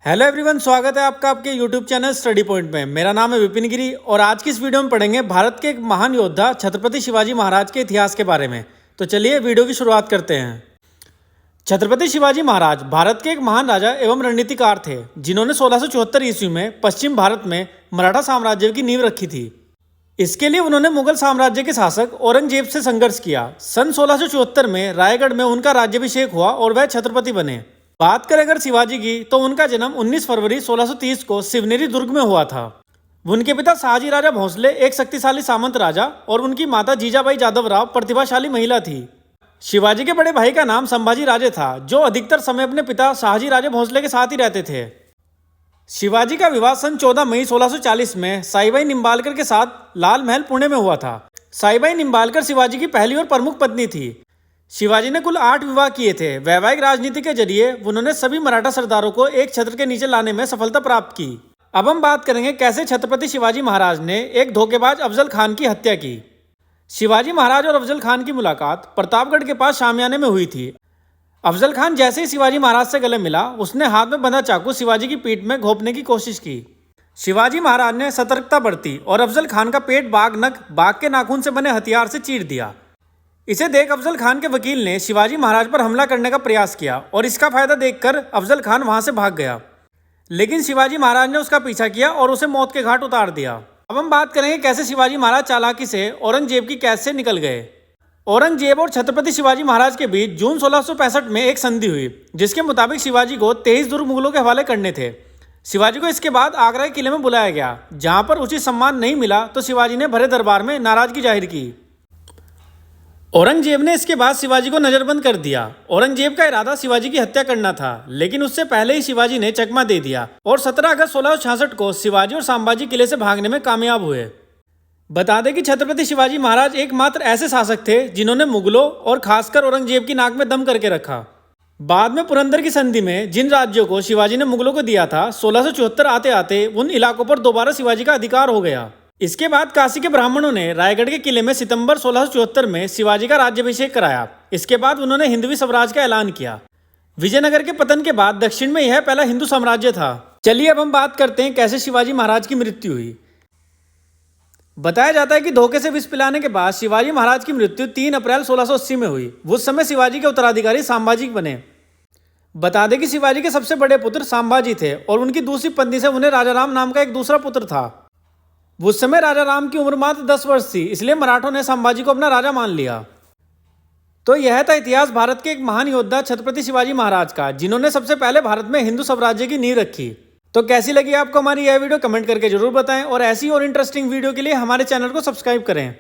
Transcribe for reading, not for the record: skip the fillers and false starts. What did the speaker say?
Hello everyone, स्वागत है आपका आपके यूट्यूब चैनल स्टडी पॉइंट में। मेरा नाम है विपिन गिरी और आज की इस वीडियो में पढ़ेंगे भारत के एक महान योद्धा छत्रपति शिवाजी महाराज के इतिहास के बारे में। तो चलिए वीडियो की शुरुआत करते हैं। छत्रपति शिवाजी महाराज भारत के एक महान राजा एवं रणनीतिकार थे, जिन्होंने 1674 ईस्वी में पश्चिम भारत में मराठा साम्राज्य की नींव रखी थी। इसके लिए उन्होंने मुगल साम्राज्य के शासक औरंगजेब से संघर्ष किया। सन 1674 में रायगढ़ में उनका राज्याभिषेक हुआ और वह छत्रपति बने। बात करें अगर शिवाजी की, तो उनका जन्म 19 फरवरी 1630 को शिवनेरी दुर्ग में हुआ था। उनके पिता शाहजी राजा भोंसले एक शक्तिशाली सामंत राजा और उनकी माता जीजाबाई जादव राव प्रतिभाशाली महिला थी। शिवाजी के बड़े भाई का नाम संभाजी राजे था, जो अधिकतर समय अपने पिता शाहजी राजे भोंसले के साथ ही रहते थे। शिवाजी का विवाह सन 14 मई 1640 में साईबाई निम्बालकर के साथ लाल महल पुणे में हुआ था। साईबाई निम्बालकर शिवाजी की पहली और प्रमुख पत्नी थी। शिवाजी ने कुल 8 विवाह किए थे। वैवाहिक राजनीति के जरिए उन्होंने सभी मराठा सरदारों को एक छत्र के नीचे लाने में सफलता प्राप्त की। अब हम बात करेंगे कैसे छत्रपति शिवाजी महाराज ने एक धोखेबाज अफजल खान की हत्या की। शिवाजी महाराज और अफजल खान की मुलाकात प्रतापगढ़ के पास शामियाने में हुई थी। अफजल खान जैसे ही शिवाजी महाराज से गले मिला, उसने हाथ में बंधा चाकू शिवाजी की पीठ में घोंपने की कोशिश की। शिवाजी महाराज ने सतर्कता बरती और अफजल खान का पेट बाघ के नाखून से बने हथियार से चीर दिया। इसे देख अफजल खान के वकील ने शिवाजी महाराज पर हमला करने का प्रयास किया और इसका फायदा देखकर अफजल खान वहां से भाग गया, लेकिन शिवाजी महाराज ने उसका पीछा किया और उसे मौत के घाट उतार दिया। अब हम बात करेंगे कैसे शिवाजी महाराज चालाकी से औरंगजेब की कैद से निकल गए। औरंगजेब और छत्रपति शिवाजी महाराज के बीच जून 1665 में एक संधि हुई, जिसके मुताबिक शिवाजी को 23 दुर्ग मुगलों के हवाले करने थे। शिवाजी को इसके बाद आगरा के किले में बुलाया गया, जहां पर उचित सम्मान नहीं मिला तो शिवाजी ने भरे दरबार में नाराजगी जाहिर की। औरंगजेब ने इसके बाद शिवाजी को नजरबंद कर दिया। औरंगजेब का इरादा शिवाजी की हत्या करना था, लेकिन उससे पहले ही शिवाजी ने चकमा दे दिया और 17 अगस्त 1666 को शिवाजी और संभाजी किले से भागने में कामयाब हुए। बता दें कि छत्रपति शिवाजी महाराज एकमात्र ऐसे शासक थे जिन्होंने मुगलों और खासकर औरंगजेब की नाक में दम करके रखा। बाद में पुरंदर की संधि में जिन राज्यों को शिवाजी ने मुगलों को दिया था, 1674 आते आते उन इलाकों पर दोबारा शिवाजी का अधिकार हो गया। इसके बाद काशी के ब्राह्मणों ने रायगढ़ के किले में सितंबर 1674 में शिवाजी का राज्याभिषेक कराया। इसके बाद उन्होंने हिंदवी स्वराज का ऐलान किया। विजयनगर के पतन के बाद दक्षिण में यह पहला हिंदू साम्राज्य था। चलिए अब हम बात करते हैं कैसे शिवाजी महाराज की मृत्यु हुई। बताया जाता है कि धोखे से विष पिलाने के बाद शिवाजी महाराज की मृत्यु 3 अप्रैल 1680 में हुई। उस समय शिवाजी के उत्तराधिकारी संभाजी बने। बता दें कि शिवाजी के सबसे बड़े पुत्र संभाजी थे और उनकी दूसरी पत्नी से उन्हें राजाराम नाम का एक दूसरा पुत्र था। उस समय राजा राम की उम्र मात्र 10 वर्ष थी, इसलिए मराठों ने संभाजी को अपना राजा मान लिया। तो यह था इतिहास भारत के एक महान योद्धा छत्रपति शिवाजी महाराज का, जिन्होंने सबसे पहले भारत में हिंदू स्वराज्य की नींव रखी। तो कैसी लगी आपको हमारी यह वीडियो, कमेंट करके जरूर बताएं और ऐसी और इंटरेस्टिंग वीडियो के लिए हमारे चैनल को सब्सक्राइब करें।